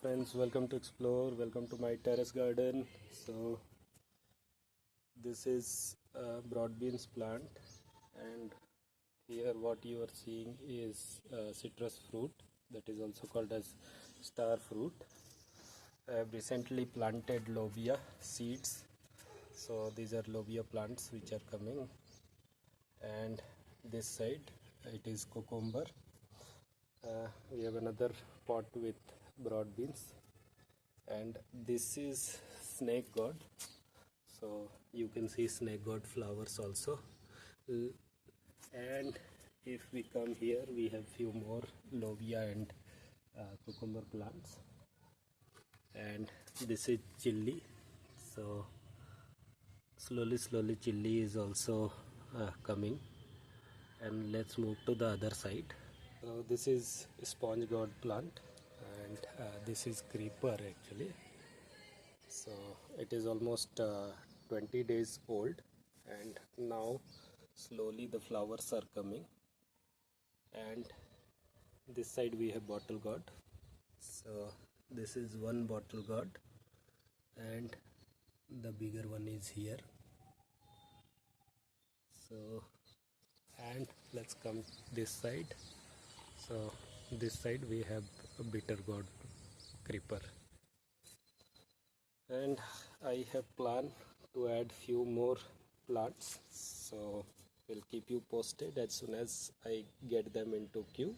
friends, welcome to explore. Welcome to my terrace garden. So this is a broad beans plant, and here what you are seeing is citrus fruit, that is also called as star fruit. I have recently planted lobia seeds, so these are lobia plants which are coming. And this side it is cucumber. We have another pot with broad beans, and this is snake god, so you can see snake god flowers also. And if we come here, we have few more lobia and cucumber plants, and this is chilli. So slowly chilli is also coming. And let's move to the other side. So this is sponge gourd plant, and this is creeper actually. So it is almost 20 days old, and now slowly the flowers are coming. And this side we have bottle gourd. So this is one bottle gourd, and the bigger one is here. So, and let's come this side. So this side we have a bitter gourd creeper, and I have planned to add few more plants, so we'll keep you posted as soon as I get them into queue.